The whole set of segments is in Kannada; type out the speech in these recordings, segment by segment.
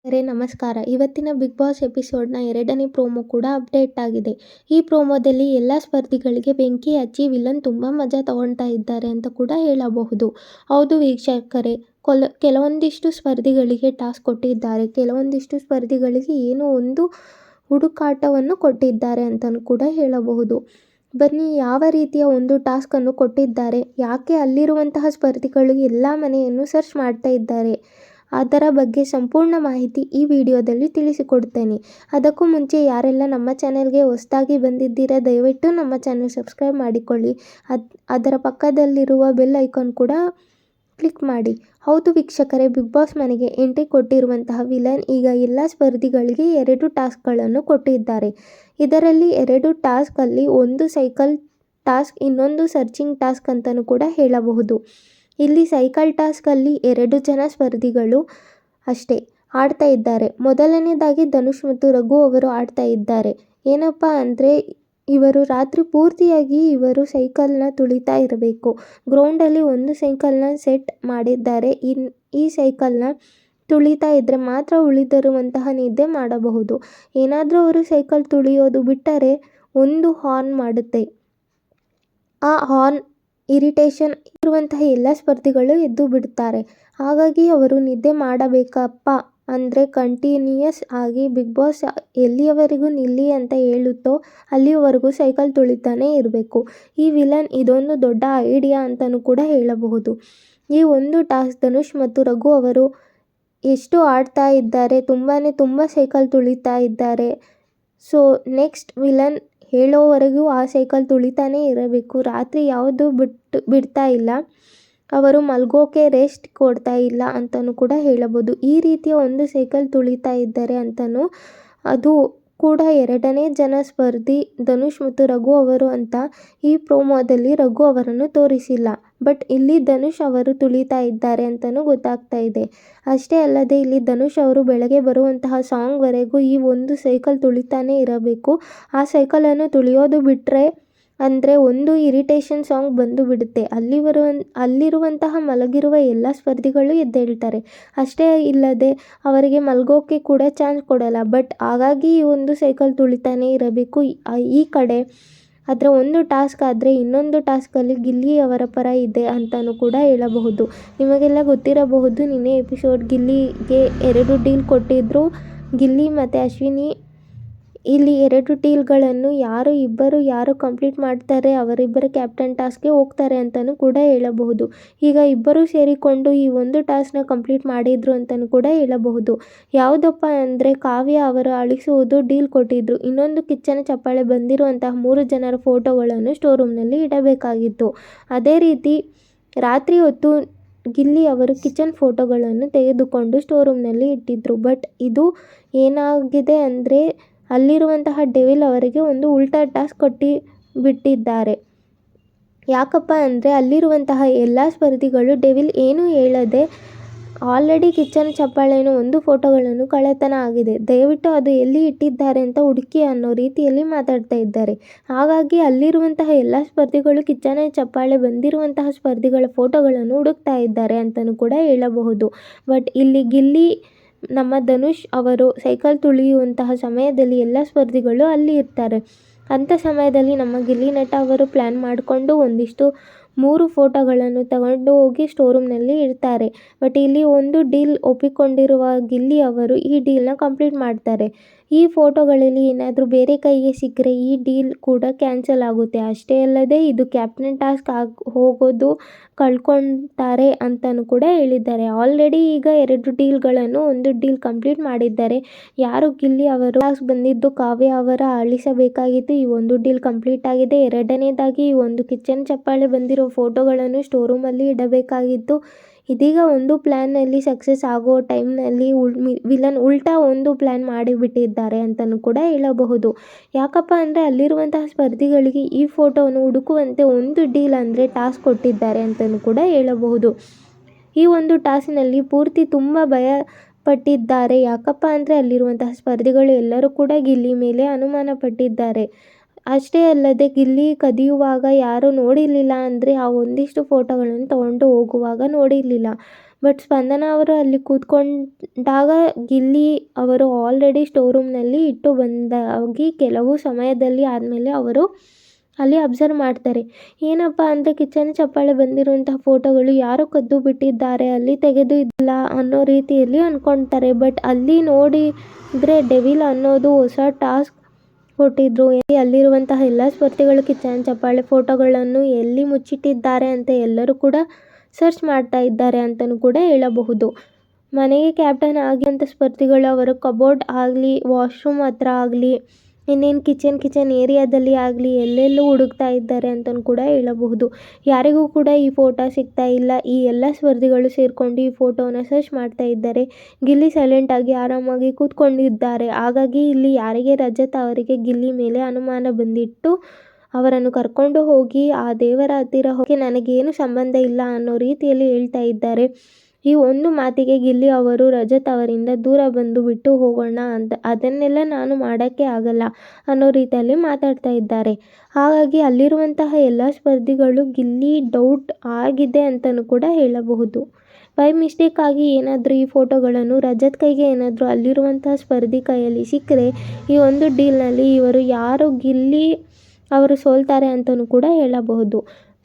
ನಮಸ್ಕಾರ. ಇವತ್ತಿನ ಬಿಗ್ ಬಾಸ್ ಎಪಿಸೋಡ್ನ 2ನೇ ಪ್ರೋಮೋ ಕೂಡ ಅಪ್ಡೇಟ್ ಆಗಿದೆ. ಈ ಪ್ರೋಮೋದಲ್ಲಿ ಎಲ್ಲ ಸ್ಪರ್ಧಿಗಳಿಗೆ ಬೆಂಕಿ ಹಚ್ಚಿ ವಿಲನ್ ತುಂಬ ಮಜಾ ತಗೊಳ್ತಾ ಇದ್ದಾರೆ ಅಂತ ಕೂಡ ಹೇಳಬಹುದು. ಹೌದು ವೀಕ್ಷಕರೇ, ಕೆಲವೊಂದಿಷ್ಟು ಸ್ಪರ್ಧಿಗಳಿಗೆ ಟಾಸ್ಕ್ ಕೊಟ್ಟಿದ್ದಾರೆ. ಕೆಲವೊಂದಿಷ್ಟು ಸ್ಪರ್ಧಿಗಳಿಗೆ ಏನೋ ಒಂದು ಹುಡುಕಾಟವನ್ನು ಕೊಟ್ಟಿದ್ದಾರೆ ಅಂತಲೂ ಕೂಡ ಹೇಳಬಹುದು. ಬನ್ನಿ, ಯಾವ ರೀತಿಯ ಒಂದು ಟಾಸ್ಕನ್ನು ಕೊಟ್ಟಿದ್ದಾರೆ, ಯಾಕೆ ಅಲ್ಲಿರುವಂತಹ ಸ್ಪರ್ಧಿಗಳು ಎಲ್ಲ ಮನೆಯನ್ನು ಸರ್ಚ್ ಮಾಡ್ತಾ ಇದ್ದಾರೆ, ಅದರ ಬಗ್ಗೆ ಸಂಪೂರ್ಣ ಮಾಹಿತಿ ಈ ವಿಡಿಯೋದಲ್ಲಿ ತಿಳಿಸಿಕೊಡ್ತೇನೆ. ಅದಕ್ಕೂ ಮುಂಚೆ ಯಾರೆಲ್ಲ ನಮ್ಮ ಚಾನೆಲ್ಗೆ ಹೊಸದಾಗಿ ಬಂದಿದ್ದೀರಾ, ದಯವಿಟ್ಟು ನಮ್ಮ ಚಾನೆಲ್ ಸಬ್ಸ್ಕ್ರೈಬ್ ಮಾಡಿಕೊಳ್ಳಿ. ಅದರ ಪಕ್ಕದಲ್ಲಿರುವ ಬೆಲ್ ಐಕಾನ್ ಕೂಡ ಕ್ಲಿಕ್ ಮಾಡಿ. ಹೌದು ವೀಕ್ಷಕರೇ, ಬಿಗ್ ಬಾಸ್ ಮನೆಗೆ ಎಂಟ್ರಿ ಕೊಟ್ಟಿರುವಂತಹ ವಿಲನ್ ಈಗ ಎಲ್ಲ ಸ್ಪರ್ಧಿಗಳಿಗೆ 2 ಟಾಸ್ಕ್ಗಳನ್ನು ಕೊಟ್ಟಿದ್ದಾರೆ. ಇದರಲ್ಲಿ 2 ಟಾಸ್ಕಲ್ಲಿ ಒಂದು ಸೈಕಲ್ ಟಾಸ್ಕ್, ಇನ್ನೊಂದು ಸರ್ಚಿಂಗ್ ಟಾಸ್ಕ್ ಅಂತಲೂ ಕೂಡ ಹೇಳಬಹುದು. ಇಲ್ಲಿ ಸೈಕಲ್ ಟಾಸ್ಕಲ್ಲಿ 2 ಜನ ಸ್ಪರ್ಧಿಗಳು ಅಷ್ಟೇ ಆಡ್ತಾ ಇದ್ದಾರೆ. ಮೊದಲನೇದಾಗಿ ಧನುಷ್ ಮತ್ತು ರಘು ಅವರು ಆಡ್ತಾ ಇದ್ದಾರೆ. ಏನಪ್ಪ ಅಂದರೆ, ಇವರು ರಾತ್ರಿ ಪೂರ್ತಿಯಾಗಿ ಇವರು ಸೈಕಲ್ನ ತುಳಿತಾ ಇರಬೇಕು. ಗ್ರೌಂಡಲ್ಲಿ ಒಂದು ಸೈಕಲ್ನ ಸೆಟ್ ಮಾಡಿದ್ದಾರೆ. ಈ ಸೈಕಲ್ನ ತುಳಿತಾ ಇದ್ದರೆ ಮಾತ್ರ ಉಳಿದಿರುವಂತಹ ನಿದ್ದೆ ಮಾಡಬಹುದು. ಏನಾದರೂ ಅವರು ಸೈಕಲ್ ತುಳಿಯೋದು ಬಿಟ್ಟರೆ ಒಂದು ಹಾರ್ನ್ ಮಾಡುತ್ತೆ. ಆ ಹಾರ್ನ್ ಇರಿಟೇಷನ್ ಇರುವಂತಹ ಎಲ್ಲ ಸ್ಪರ್ಧಿಗಳು ಎದ್ದು ಬಿಡ್ತಾರೆ. ಹಾಗಾಗಿ ಅವರು ನಿದ್ದೆ ಮಾಡಬೇಕಪ್ಪ ಅಂದರೆ ಕಂಟಿನ್ಯೂಯಸ್ ಆಗಿ ಬಿಗ್ ಬಾಸ್ ಎಲ್ಲಿಯವರೆಗೂ ನಿಲ್ಲಿ ಅಂತ ಹೇಳುತ್ತೋ ಅಲ್ಲಿಯವರೆಗೂ ಸೈಕಲ್ ತುಳಿತಾನೇ ಇರಬೇಕು. ಈ ವಿಲನ್ ಇದೊಂದು ದೊಡ್ಡ ಐಡಿಯಾ ಅಂತಲೂ ಕೂಡ ಹೇಳಬಹುದು. ಈ ಒಂದು ಟಾಸ್ಕ್ ಧನುಷ್ ಮತ್ತು ರಘು ಅವರು ಎಷ್ಟು ಆಡ್ತಾ ಇದ್ದಾರೆ, ತುಂಬ ಸೈಕಲ್ ತುಳಿತಾ ಇದ್ದಾರೆ. ಸೊ ನೆಕ್ಸ್ಟ್ ವಿಲನ್ ಹೇಳೋವರೆಗೂ ಆ ಸೈಕಲ್ ತುಳಿತಾನೇ ಇರಬೇಕು. ರಾತ್ರಿ ಯಾವುದು ಬಿಡ್ತಾ ಇಲ್ಲ, ಅವರು ಮಲ್ಗೋಕೆ ರೆಸ್ಟ್ ಕೊಡ್ತಾ ಇಲ್ಲ ಅಂತಲೂ ಕೂಡ ಹೇಳಬಹುದು. ಈ ರೀತಿಯ ಒಂದು ಸೈಕಲ್ ತುಳಿತಾ ಇದ್ದಾರೆ ಅಂತಲೂ, ಅದು ಕೂಡ 2ನೇ ಜನ ಸ್ಪರ್ಧಿ ಧನುಷ್ ಮತ್ತು ರಘು ಅವರು ಅಂತ ಈ ಪ್ರೋಮೋದಲ್ಲಿ ರಘು ಅವರನ್ನು ತೋರಿಸಿಲ್ಲ. ಬಟ್ ಇಲ್ಲಿ ಧನುಷ್ ಅವರು ತುಳಿತಾ ಇದ್ದಾರೆ ಅಂತಲೂ ಗೊತ್ತಾಗ್ತಾ ಇದೆ. ಅಷ್ಟೇ ಅಲ್ಲದೆ ಇಲ್ಲಿ ಧನುಷ್ ಅವರು ಬೆಳಗ್ಗೆ ಬರುವಂತಹ ಸಾಂಗ್ವರೆಗೂ ಈ ಒಂದು ಸೈಕಲ್ ತುಳಿತಾನೇ ಇರಬೇಕು. ಆ ಸೈಕಲನ್ನು ತುಳಿಯೋದು ಬಿಟ್ಟರೆ ಅಂದರೆ ಒಂದು ಇರಿಟೇಷನ್ ಸಾಂಗ್ ಬಂದು ಬಿಡುತ್ತೆ. ಅಲ್ಲಿರುವಂತಹ ಮಲಗಿರುವ ಎಲ್ಲ ಸ್ಪರ್ಧಿಗಳು ಎದ್ದೇಳ್ತಾರೆ. ಅಷ್ಟೇ ಇಲ್ಲದೆ ಅವರಿಗೆ ಮಲ್ಗೋಕೆ ಕೂಡ ಚಾನ್ಸ್ ಕೊಡಲ್ಲ. ಬಟ್ ಹಾಗಾಗಿ ಈ ಒಂದು ಸೈಕಲ್ ತುಳಿತಾನೇ ಇರಬೇಕು. ಈ ಕಡೆ ಅದರ ಒಂದು ಟಾಸ್ಕ್ ಆದರೆ ಇನ್ನೊಂದು ಟಾಸ್ಕಲ್ಲಿ ಗಿಲ್ಲಿ ಅವರ ಪರ ಇದೆ ಅಂತಲೂ ಕೂಡ ಹೇಳಬಹುದು. ನಿಮಗೆಲ್ಲ ಗೊತ್ತಿರಬಹುದು, ನಿನ್ನೆ ಎಪಿಸೋಡ್ ಗಿಲ್ಲಿಗೆ 2 ಡೀಲ್ ಕೊಟ್ಟಿದ್ದರು. ಗಿಲ್ಲಿ ಮತ್ತು ಅಶ್ವಿನಿ ಇಲ್ಲಿ 2 ಡೀಲ್ಗಳನ್ನು ಯಾರು ಕಂಪ್ಲೀಟ್ ಮಾಡ್ತಾರೆ ಅವರಿಬ್ಬರು ಕ್ಯಾಪ್ಟನ್ ಟಾಸ್ಕ್ಗೆ ಹೋಗ್ತಾರೆ ಅಂತಲೂ ಕೂಡ ಹೇಳಬಹುದು. ಈಗ ಇಬ್ಬರು ಸೇರಿಕೊಂಡು ಈ ಒಂದು ಟಾಸ್ಕ್ನ ಕಂಪ್ಲೀಟ್ ಮಾಡಿದ್ರು ಅಂತಲೂ ಕೂಡ ಹೇಳಬಹುದು. ಯಾವುದಪ್ಪ ಅಂದರೆ, ಕಾವ್ಯ ಅವರು ಅಳಿಸುವುದು ಡೀಲ್ ಕೊಟ್ಟಿದ್ರು. ಇನ್ನೊಂದು ಕಿಚ್ಚನ ಚಪ್ಪಾಳೆ ಬಂದಿರುವಂತಹ 3 ಜನರ ಫೋಟೋಗಳನ್ನು ಸ್ಟೋರ್ ರೂಮ್ನಲ್ಲಿ ಇಡಬೇಕಾಗಿತ್ತು. ಅದೇ ರೀತಿ ರಾತ್ರಿ ಹೊತ್ತು ಗಿಲ್ಲಿ ಅವರು ಕಿಚನ್ ಫೋಟೋಗಳನ್ನು ತೆಗೆದುಕೊಂಡು ಸ್ಟೋರ್ ರೂಮ್ನಲ್ಲಿ ಇಟ್ಟಿದ್ರು. ಬಟ್ ಇದು ಏನಾಗಿದೆ ಅಂದರೆ, ಅಲ್ಲಿರುವಂತಹ ಡೆವಿಲ್ ಅವರಿಗೆ ಒಂದು ಉಲ್ಟಾ ಟಾಸ್ಕ್ ಬಿಟ್ಟಿದ್ದಾರೆ. ಯಾಕಪ್ಪ ಅಂದರೆ, ಅಲ್ಲಿರುವಂತಹ ಎಲ್ಲ ಸ್ಪರ್ಧಿಗಳು ಡೆವಿಲ್ ಏನು ಹೇಳದೆ ಆಲ್ರೆಡಿ ಕಿಚ್ಚನ ಚಪ್ಪಾಳೆಯನ್ನು ಒಂದು ಫೋಟೋಗಳನ್ನು ಕಳ್ಳತನ ಆಗಿದೆ, ದಯವಿಟ್ಟು ಅದು ಎಲ್ಲಿ ಇಟ್ಟಿದ್ದಾರೆ ಅಂತ ಹುಡುಕಿ ಅನ್ನೋ ರೀತಿಯಲ್ಲಿ ಮಾತಾಡ್ತಾ ಇದ್ದಾರೆ. ಹಾಗಾಗಿ ಅಲ್ಲಿರುವಂತಹ ಎಲ್ಲ ಸ್ಪರ್ಧಿಗಳು ಕಿಚ್ಚನ ಚಪ್ಪಾಳೆ ಬಂದಿರುವಂತಹ ಸ್ಪರ್ಧಿಗಳ ಫೋಟೋಗಳನ್ನು ಹುಡುಕ್ತಾ ಇದ್ದಾರೆ ಅಂತಲೂ ಕೂಡ ಹೇಳಬಹುದು. ಬಟ್ ಇಲ್ಲಿ ಗಿಲ್ಲಿ ನಮ್ಮ ಧನುಷ್ ಅವರು ಸೈಕಲ್ ತುಳಿಯುವಂತಹ ಸಮಯದಲ್ಲಿ ಎಲ್ಲ ಸ್ಪರ್ಧಿಗಳು ಅಲ್ಲಿ ಇರ್ತಾರೆ. ಅಂಥ ಸಮಯದಲ್ಲಿ ನಮ್ಮ ಗಿಲ್ಲಿ ನಟ ಅವರು ಪ್ಲ್ಯಾನ್ ಮಾಡಿಕೊಂಡು ಒಂದಿಷ್ಟು 3 ಫೋಟೋಗಳನ್ನು ತಗೊಂಡು ಹೋಗಿ ಸ್ಟೋರ್ ರೂಮ್ನಲ್ಲಿ ಇಡ್ತಾರೆ. ಬಟ್ ಇಲ್ಲಿ ಒಂದು ಡೀಲ್ ಒಪ್ಪಿಕೊಂಡಿರುವ ಗಿಲ್ಲಿ ಅವರು ಈ ಡೀಲ್ನ ಕಂಪ್ಲೀಟ್ ಮಾಡ್ತಾರೆ. ಈ ಫೋಟೋಗಳಲ್ಲಿ ಏನಾದರೂ ಬೇರೆ ಕೈಗೆ ಸಿಕ್ಕರೆ ಈ ಡೀಲ್ ಕೂಡ ಕ್ಯಾನ್ಸಲ್ ಆಗುತ್ತೆ. ಅಷ್ಟೇ ಅಲ್ಲದೆ ಇದು ಕ್ಯಾಪ್ಟನ್ ಟಾಸ್ಕ್ ಹೋಗೋದು ಕಳ್ಕೊಳ್ತಾರೆ ಅಂತಲೂ ಕೂಡ ಹೇಳಿದ್ದಾರೆ. ಆಲ್ರೆಡಿ ಈಗ 2 ಡೀಲ್ಗಳನ್ನು, ಒಂದು ಡೀಲ್ ಕಂಪ್ಲೀಟ್ ಮಾಡಿದ್ದಾರೆ. ಯಾರು ಗಿಲ್ಲಿ ಅವರು ಟಾಸ್ಕ್ ಬಂದಿದ್ದು ಕಾವ್ಯ ಅವರ ಅಳಿಸಬೇಕಾಗಿತ್ತು. ಈ ಒಂದು ಡೀಲ್ ಕಂಪ್ಲೀಟ್ ಆಗಿದೆ. 2ನೇದಾಗಿ ಈ ಒಂದು ಕಿಚನ್ ಚಪ್ಪಾಳೆ ಬಂದಿರೋ ಫೋಟೋಗಳನ್ನು ಸ್ಟೋರ್ ರೂಮಲ್ಲಿ ಇಡಬೇಕಾಗಿತ್ತು. ಇದೀಗ ಒಂದು ಪ್ಲ್ಯಾನ್ನಲ್ಲಿ ಸಕ್ಸಸ್ ಆಗೋ ಟೈಮ್ನಲ್ಲಿ ವಿಲನ್ ಉಲ್ಟಾ ಒಂದು ಪ್ಲ್ಯಾನ್ ಮಾಡಿಬಿಟ್ಟಿದ್ದಾರೆ ಅಂತಲೂ ಕೂಡ ಹೇಳಬಹುದು. ಯಾಕಪ್ಪ ಅಂದರೆ, ಅಲ್ಲಿರುವಂತಹ ಸ್ಪರ್ಧಿಗಳಿಗೆ ಈ ಫೋಟೋವನ್ನು ಹುಡುಕುವಂತೆ ಒಂದು ಡೀಲ್ ಅಂದರೆ ಟಾಸ್ಕ್ ಕೊಟ್ಟಿದ್ದಾರೆ ಅಂತಲೂ ಕೂಡ ಹೇಳಬಹುದು. ಈ ಒಂದು ಟಾಸ್ಕ್ನಲ್ಲಿ ಪೂರ್ತಿ ತುಂಬ ಭಯಪಟ್ಟಿದ್ದಾರೆ. ಯಾಕಪ್ಪ ಅಂದರೆ, ಅಲ್ಲಿರುವಂತಹ ಸ್ಪರ್ಧಿಗಳು ಎಲ್ಲರೂ ಕೂಡ ಗಿಲ್ಲಿ ಮೇಲೆ ಅನುಮಾನ ಪಟ್ಟಿದ್ದಾರೆ. ಅಷ್ಟೇ ಅಲ್ಲದೆ ಗಿಲ್ಲಿ ಕದಿಯುವಾಗ ಯಾರೂ ನೋಡಿರಲಿಲ್ಲ ಅಂದರೆ ಆ ಒಂದಿಷ್ಟು ಫೋಟೋಗಳನ್ನು ತಗೊಂಡು ಹೋಗುವಾಗ ನೋಡಿರಲಿಲ್ಲ. ಬಟ್ ಸ್ಪಂದನ ಅವರು ಅಲ್ಲಿ ಕೂತ್ಕೊಂಡಾಗ ಗಿಲ್ಲಿ ಅವರು ಆಲ್ರೆಡಿ ಸ್ಟೋರ್ ರೂಮ್ನಲ್ಲಿ ಇಟ್ಟು ಬಂದಾಗಿ ಕೆಲವು ಸಮಯದಲ್ಲಿ ಆದಮೇಲೆ ಅವರು ಅಲ್ಲಿ ಅಬ್ಸರ್ವ್ ಮಾಡ್ತಾರೆ. ಏನಪ್ಪ ಅಂದರೆ ಕಿಚ್ಚನ ಚಪ್ಪಾಳೆ ಬಂದಿರುವಂತಹ ಫೋಟೋಗಳು ಯಾರೋ ಕದ್ದು ಬಿಟ್ಟಿದ್ದಾರೆ, ಅಲ್ಲಿ ತೆಗೆದು ಇಲ್ಲ ಅನ್ನೋ ರೀತಿಯಲ್ಲಿ ಅಂದ್ಕೊಳ್ತಾರೆ. ಬಟ್ ಅಲ್ಲಿ ನೋಡಿದರೆ ಡೆವಿಲ್ ಅನ್ನೋದು ಹೊಸ ಟಾಸ್ಕ್ ಕೊಟ್ಟಿದ್ರು. ಅಲ್ಲಿರುವಂತಹ ಎಲ್ಲ ಸ್ಪರ್ಧಿಗಳು ಕಿಚ್ಚನ ಚಪ್ಪಾಳೆ ಫೋಟೋಗಳನ್ನು ಎಲ್ಲಿ ಮುಚ್ಚಿಟ್ಟಿದ್ದಾರೆ ಅಂತ ಎಲ್ಲರೂ ಕೂಡ ಸರ್ಚ್ ಮಾಡ್ತಾ ಇದ್ದಾರೆ ಅಂತಲೂ ಕೂಡ ಹೇಳಬಹುದು. ಮನೆಗೆ ಕ್ಯಾಪ್ಟನ್ ಆಗಿರುವಂಥ ಸ್ಪರ್ಧಿಗಳು ಅವರ ಕಬೋರ್ಡ್ ಆಗಲಿ, ವಾಶ್ರೂಮ್ ಹತ್ರ ಆಗಲಿ, ಇನ್ನೇನು ಕಿಚನ್ ಏರಿಯಾದಲ್ಲಿ ಆಗಲಿ ಎಲ್ಲೆಲ್ಲೂ ಹುಡುಕ್ತಾ ಇದ್ದಾರೆ ಅಂತಲೂ ಕೂಡ ಹೇಳಬಹುದು. ಯಾರಿಗೂ ಕೂಡ ಈ ಫೋಟೋ ಸಿಗ್ತಾ ಇಲ್ಲ. ಈ ಎಲ್ಲ ಸ್ಪರ್ಧಿಗಳು ಸೇರಿಕೊಂಡು ಈ ಫೋಟೋನ ಸರ್ಚ್ ಮಾಡ್ತಾ ಇದ್ದಾರೆ. ಗಿಲ್ಲಿ ಸೈಲೆಂಟಾಗಿ ಆರಾಮಾಗಿ ಕೂತ್ಕೊಂಡಿದ್ದಾರೆ. ಹಾಗಾಗಿ ಇಲ್ಲಿ ಯಾರಿಗೆ ರಜತ್ ಅವರಿಗೆ ಗಿಲ್ಲಿ ಮೇಲೆ ಅನುಮಾನ ಬಂದಿಟ್ಟು ಅವರನ್ನು ಕರ್ಕೊಂಡು ಹೋಗಿ ಆ ದೇವರ ಹತ್ತಿರ ಹೋಗಿ ನನಗೇನು ಸಂಬಂಧ ಇಲ್ಲ ಅನ್ನೋ ರೀತಿಯಲ್ಲಿ ಹೇಳ್ತಾ ಇದ್ದಾರೆ. ಈ ಒಂದು ಮಾತಿಗೆ ಗಿಲ್ಲಿ ಅವರು ರಜತ್ ಅವರಿಂದ ದೂರ ಬಂದು ಬಿಟ್ಟು ಹೋಗೋಣ ಅಂತ, ಅದನ್ನೆಲ್ಲ ನಾನು ಮಾಡೋಕ್ಕೆ ಆಗಲ್ಲ ಅನ್ನೋ ರೀತಿಯಲ್ಲಿ ಮಾತಾಡ್ತಾ ಇದ್ದಾರೆ. ಹಾಗಾಗಿ ಅಲ್ಲಿರುವಂತಹ ಎಲ್ಲ ಸ್ಪರ್ಧಿಗಳು ಗಿಲ್ಲಿ ಡೌಟ್ ಆಗಿದೆ ಅಂತಲೂ ಕೂಡ ಹೇಳಬಹುದು. ಬೈ ಮಿಸ್ಟೇಕ್ ಆಗಿ ಏನಾದರೂ ಈ ಫೋಟೋಗಳನ್ನು ರಜತ್ ಕೈಗೆ ಏನಾದರೂ ಅಲ್ಲಿರುವಂತಹ ಸ್ಪರ್ಧಿ ಕೈಯಲ್ಲಿ ಸಿಕ್ಕರೆ ಈ ಒಂದು ಡೀಲ್ನಲ್ಲಿ ಇವರು ಯಾರು ಗಿಲ್ಲಿ ಅವರು ಸೋಲ್ತಾರೆ ಅಂತಲೂ ಕೂಡ ಹೇಳಬಹುದು.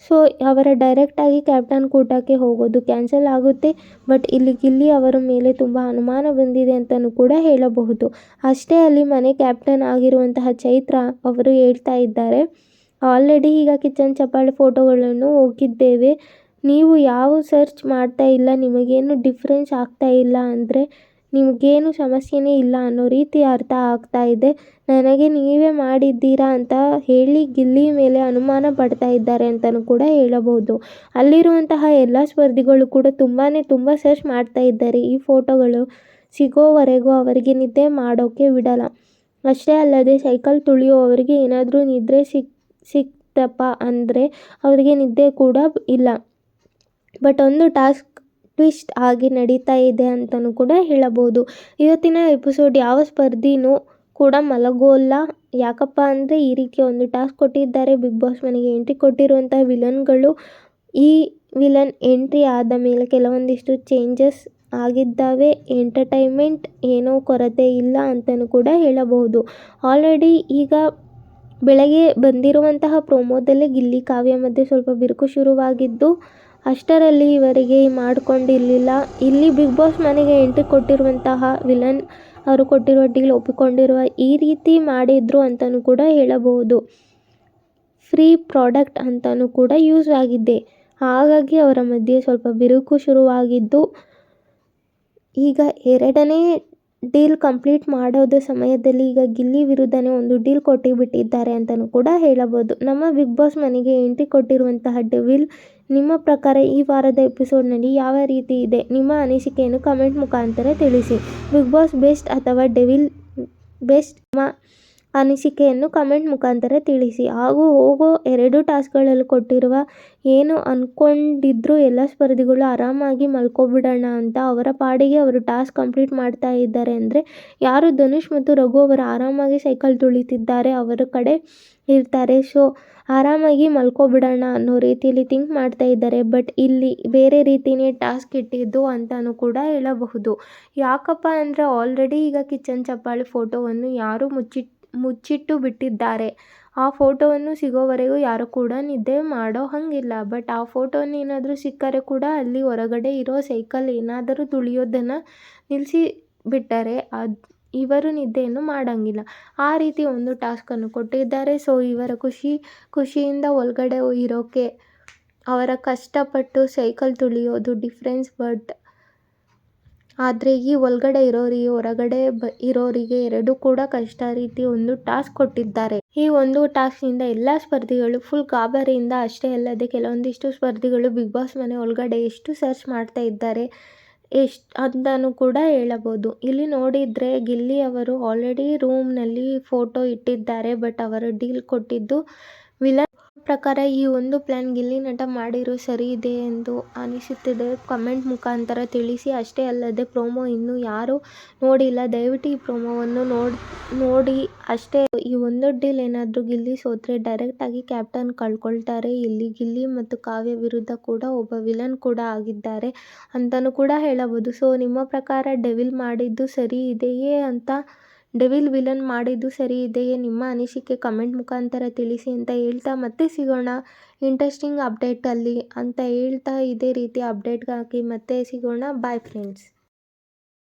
ಸೊ ಅವರ ಡೈರೆಕ್ಟಾಗಿ ಕ್ಯಾಪ್ಟನ್ ಕೂಟಕ್ಕೆ ಹೋಗೋದು ಕ್ಯಾನ್ಸಲ್ ಆಗುತ್ತೆ. ಬಟ್ ಇಲ್ಲಿ ಗಿಲ್ಲಿ ಅವರ ಮೇಲೆ ತುಂಬ ಅನುಮಾನ ಬಂದಿದೆ ಅಂತಲೂ ಕೂಡ ಹೇಳಬಹುದು. ಅಷ್ಟೇ ಅಲ್ಲಿ ಮನೆ ಕ್ಯಾಪ್ಟನ್ ಆಗಿರುವಂತಹ ಚೈತ್ರ ಅವರು ಹೇಳ್ತಾ ಇದ್ದಾರೆ, ಆಲ್ರೆಡಿ ಈಗ ಕಿಚ್ಚನ ಚಪ್ಪಾಳೆ ಫೋಟೋಗಳನ್ನು ಹೋಗಿದ್ದೇವೆ, ನೀವು ಯಾವ ಸರ್ಚ್ ಮಾಡ್ತಾ ಇಲ್ಲ, ನಿಮಗೇನು ಡಿಫ್ರೆನ್ಸ್ ಆಗ್ತಾ ಇಲ್ಲ ಅಂದರೆ ನಿಮಗೇನು ಸಮಸ್ಯೆನೇ ಇಲ್ಲ ಅನ್ನೋ ರೀತಿ ಅರ್ಥ ಆಗ್ತಾ ಇದೆ. ನನಗೆ ನೀವೇ ಮಾಡಿದ್ದೀರಾ ಅಂತ ಹೇಳಿ ಗಿಲ್ಲಿ ಮೇಲೆ ಅನುಮಾನ ಪಡ್ತಾ ಇದ್ದಾರೆ ಅಂತಲೂ ಕೂಡ ಹೇಳಬಹುದು. ಅಲ್ಲಿರುವಂತಹ ಎಲ್ಲ ಸ್ಪರ್ಧಿಗಳು ಕೂಡ ತುಂಬ ಸರ್ಚ್ ಮಾಡ್ತಾ ಇದ್ದಾರೆ. ಈ ಫೋಟೋಗಳು ಸಿಗೋವರೆಗೂ ಅವರಿಗೆ ನಿದ್ದೆ ಮಾಡೋಕ್ಕೆ ಬಿಡಲ್ಲ. ಅಷ್ಟೇ ಅಲ್ಲದೆ ಸೈಕಲ್ ತುಳಿಯುವವರಿಗೆ ಏನಾದರೂ ನಿದ್ರೆ ಸಿಕ್ತಪ್ಪ ಅಂದರೆ ಅವರಿಗೆ ನಿದ್ದೆ ಕೂಡ ಇಲ್ಲ. ಬಟ್ ಒಂದು ಟಾಸ್ಕ್ ಟ್ವಿಸ್ಟ್ ಆಗಿ ನಡೀತಾ ಇದೆ ಅಂತಲೂ ಕೂಡ ಹೇಳಬಹುದು. ಇವತ್ತಿನ ಎಪಿಸೋಡ್ ಯಾವ ಸ್ಪರ್ಧಿನೂ ಕೂಡ ಮಲಗೋಲ್ಲ. ಯಾಕಪ್ಪ ಅಂದರೆ ಈ ರೀತಿಯ ಒಂದು ಟಾಸ್ಕ್ ಕೊಟ್ಟಿದ್ದಾರೆ. ಬಿಗ್ ಬಾಸ್ ಮನೆಗೆ ಎಂಟ್ರಿ ಕೊಟ್ಟಿರುವಂತಹ ವಿಲನ್ಗಳು ಈ ವಿಲನ್ ಎಂಟ್ರಿ ಆದ ಮೇಲೆ ಕೆಲವೊಂದಿಷ್ಟು ಚೇಂಜಸ್ ಆಗಿದ್ದಾವೆ. ಎಂಟರ್ಟೈನ್ಮೆಂಟ್ ಏನೋ ಕೊರತೆ ಇಲ್ಲ ಅಂತಲೂ ಕೂಡ ಹೇಳಬಹುದು. ಆಲ್ರೆಡಿ ಈಗ ಬೆಳಗ್ಗೆ ಬಂದಿರುವಂತಹ ಪ್ರೋಮೋದಲ್ಲೇ ಗಿಲ್ಲಿ ಕಾವ್ಯ ಮಧ್ಯೆ ಸ್ವಲ್ಪ ಬಿರುಕು ಶುರುವಾಗಿದ್ದು ಅಷ್ಟರಲ್ಲಿ ಇವರಿಗೆ ಮಾಡಿಕೊಂಡಿರಲಿಲ್ಲ. ಇಲ್ಲಿ ಬಿಗ್ ಬಾಸ್ ಮನೆಗೆ ಎಂಟ್ರಿ ಕೊಟ್ಟಿರುವಂತಹ ವಿಲನ್ ಅವರು ಕೊಟ್ಟಿರುವ ಡೀಲ್ ಒಪ್ಪಿಕೊಂಡಿರುವ ಈ ರೀತಿ ಮಾಡಿದ್ರು ಅಂತಲೂ ಕೂಡ ಹೇಳಬಹುದು. ಫ್ರೀ ಪ್ರಾಡಕ್ಟ್ ಅಂತಲೂ ಕೂಡ ಯೂಸ್ ಆಗಿದೆ. ಹಾಗಾಗಿ ಅವರ ಮಧ್ಯೆ ಸ್ವಲ್ಪ ಬಿರುಕು ಶುರುವಾಗಿದ್ದು ಈಗ ಎರಡನೇ ಡೀಲ್ ಕಂಪ್ಲೀಟ್ ಮಾಡೋದು ಸಮಯದಲ್ಲಿ ಈಗ ಗಿಲ್ಲಿ ವಿರುದ್ಧನೇ ಒಂದು ಡೀಲ್ ಕೊಟ್ಟಿಬಿಟ್ಟಿದ್ದಾರೆ ಅಂತಲೂ ಕೂಡ ಹೇಳಬಹುದು. ನಮ್ಮ ಬಿಗ್ ಬಾಸ್ ಮನೆಗೆ ಎಂಟ್ರಿ ಕೊಟ್ಟಿರುವಂತಹ ಡೆವಿಲ್ ನಿಮ್ಮ ಪ್ರಕಾರ ಈ ವಾರದ ಎಪಿಸೋಡ್ನಲ್ಲಿ ಯಾವ ರೀತಿ ಇದೆ? ನಿಮ್ಮ ಅನಿಸಿಕೆಯನ್ನು ಕಮೆಂಟ್ ಮುಖಾಂತರ ತಿಳಿಸಿ. ಬಿಗ್ ಬಾಸ್ ಬೆಸ್ಟ್ ಅಥವಾ ಡೆವಿಲ್ ಬೆಸ್ಟ್? ನಿಮ್ಮ ಅನಿಸಿಕೆಯನ್ನು ಕಮೆಂಟ್ ಮುಖಾಂತರ ತಿಳಿಸಿ. ಹಾಗೂ ಹೋಗೋ 2 ಟಾಸ್ಕ್ಗಳಲ್ಲಿ ಕೊಟ್ಟಿರುವ ಏನು ಅಂದ್ಕೊಂಡಿದ್ರು ಎಲ್ಲ ಸ್ಪರ್ಧಿಗಳು ಆರಾಮಾಗಿ ಮಲ್ಕೊಬಿಡೋಣ ಅಂತ ಅವರ ಪಾಡಿಗೆ ಅವರು ಟಾಸ್ಕ್ ಕಂಪ್ಲೀಟ್ ಮಾಡ್ತಾ ಇದ್ದಾರೆ ಅಂದರೆ ಯಾರು ಧನುಷ್ ಮತ್ತು ರಘು ಅವರು ಆರಾಮಾಗಿ ಸೈಕಲ್ ತುಳಿತಿದ್ದಾರೆ ಅವರ ಕಡೆ ಇರ್ತಾರೆ. ಸೊ ಆರಾಮಾಗಿ ಮಲ್ಕೊಬಿಡೋಣ ಅನ್ನೋ ರೀತಿಯಲ್ಲಿ ಥಿಂಕ್ ಮಾಡ್ತಾ ಇದ್ದಾರೆ. ಬಟ್ ಇಲ್ಲಿ ಬೇರೆ ರೀತಿಯೇ ಟಾಸ್ಕ್ ಇಟ್ಟಿದ್ದು ಅಂತಲೂ ಕೂಡ ಹೇಳಬಹುದು. ಯಾಕಪ್ಪ ಅಂದರೆ ಆಲ್ರೆಡಿ ಈಗ ಕಿಚ್ಚನ ಚಪ್ಪಾಳೆ ಫೋಟೋವನ್ನು ಯಾರು ಮುಚ್ಚಿಟ್ಟು ಬಿಟ್ಟಿದ್ದಾರೆ. ಆ ಫೋಟೋವನ್ನು ಸಿಗೋವರೆಗೂ ಯಾರು ಕೂಡ ನಿದ್ದೆ ಮಾಡೋ ಹಾಗಿಲ್ಲ. ಬಟ್ ಆ ಫೋಟೋವನ್ನು ಏನಾದರೂ ಸಿಕ್ಕರೆ ಕೂಡ ಅಲ್ಲಿ ಹೊರಗಡೆ ಇರೋ ಸೈಕಲ್ ಏನಾದರೂ ತುಳಿಯೋದನ್ನು ನಿಲ್ಲಿಸಿ ಬಿಟ್ಟರೆ ಇವರು ನಿದ್ದೆಯನ್ನು ಮಾಡೋಂಗಿಲ್ಲ. ಆ ರೀತಿ ಒಂದು ಟಾಸ್ಕನ್ನು ಕೊಟ್ಟಿದ್ದಾರೆ. ಸೊ ಇವರ ಖುಷಿಯಿಂದ ಒಳಗಡೆ ಇರೋಕ್ಕೆ ಅವರ ಕಷ್ಟಪಟ್ಟು ಸೈಕಲ್ ತುಳಿಯೋದು ಡಿಫ್ರೆನ್ಸ್. ಬಟ್ ಆದರೆ ಈ ಒಳಗಡೆ ಇರೋರಿಗೆ ಹೊರಗಡೆ ಇರೋರಿಗೆ ಎರಡೂ ಕೂಡ ಕಷ್ಟ ರೀತಿ ಒಂದು ಟಾಸ್ಕ್ ಕೊಟ್ಟಿದ್ದಾರೆ. ಈ ಒಂದು ಟಾಸ್ಕ್ನಿಂದ ಎಲ್ಲ ಸ್ಪರ್ಧಿಗಳು ಫುಲ್ ಗಾಬರಿಯಿಂದ ಅಷ್ಟೇ ಅಲ್ಲದೆ ಕೆಲವೊಂದಿಷ್ಟು ಸ್ಪರ್ಧಿಗಳು ಬಿಗ್ ಬಾಸ್ ಮನೆ ಒಳಗಡೆ ಎಷ್ಟು ಸರ್ಚ್ ಮಾಡ್ತಾ ಇದ್ದಾರೆ ಅಂತಲೂ ಕೂಡ ಹೇಳಬಹುದು. ಇಲ್ಲಿ ನೋಡಿದರೆ ಗಿಲ್ಲಿ ಅವರು ಆಲ್ರೆಡಿ ರೂಮ್ನಲ್ಲಿ ಫೋಟೋ ಇಟ್ಟಿದ್ದಾರೆ. ಬಟ್ ಅವರು ಡೀಲ್ ಕೊಟ್ಟಿದ್ದು ವಿಲನ್ ಪ್ರಕಾರ ಈ ಒಂದು ಪ್ಲಾನ್ ಗಿಲ್ಲಿ ನಟ ಮಾಡಿರೋ ಸರಿ ಇದೆ ಎಂದು ಅನಿಸುತ್ತಿದೆ. ಕಮೆಂಟ್ ಮುಖಾಂತರ ತಿಳಿಸಿ. ಅಷ್ಟೇ ಅಲ್ಲದೆ ಪ್ರೋಮೋ ಇನ್ನೂ ಯಾರು ನೋಡಿಲ್ಲ, ದಯವಿಟ್ಟು ಈ ಪ್ರೋಮೋವನ್ನು ನೋಡಿ ಅಷ್ಟೇ. ಈ ಒಂದು ಡೀಲ್ ಏನಾದ್ರೂ ಗಿಲ್ಲಿ ಸೋತ್ರೆ ಡೈರೆಕ್ಟ್ ಆಗಿ ಕ್ಯಾಪ್ಟನ್ ಕಳ್ಕೊಳ್ತಾರೆ. ಇಲ್ಲಿ ಗಿಲ್ಲಿ ಮತ್ತು ಕಾವ್ಯ ವಿರುದ್ಧ ಕೂಡ ಒಬ್ಬ ವಿಲನ್ ಕೂಡ ಆಗಿದ್ದಾರೆ ಅಂತಾನೂ ಕೂಡ ಹೇಳಬಹುದು. ಸೊ ನಿಮ್ಮ ಪ್ರಕಾರ ಡೆವಿಲ್ ವಿಲನ್ ಮಾಡಿದ್ದು ಸರಿ ಇದೆಯೇ? ನಿಮ್ಮ ಅನಿಸಿಕೆ ಕಮೆಂಟ್ ಮುಖಾಂತರ ತಿಳಿಸಿ ಅಂತ ಹೇಳ್ತಾ ಮತ್ತೆ ಸಿಗೋಣ ಇಂಟ್ರೆಸ್ಟಿಂಗ್ ಅಪ್ಡೇಟ್ ಅಲ್ಲಿ ಅಂತ ಹೇಳ್ತಾ ಇದೇ ರೀತಿ ಅಪ್ಡೇಟ್ಗಾಗಿ ಮತ್ತೆ ಸಿಗೋಣ. Bye friends.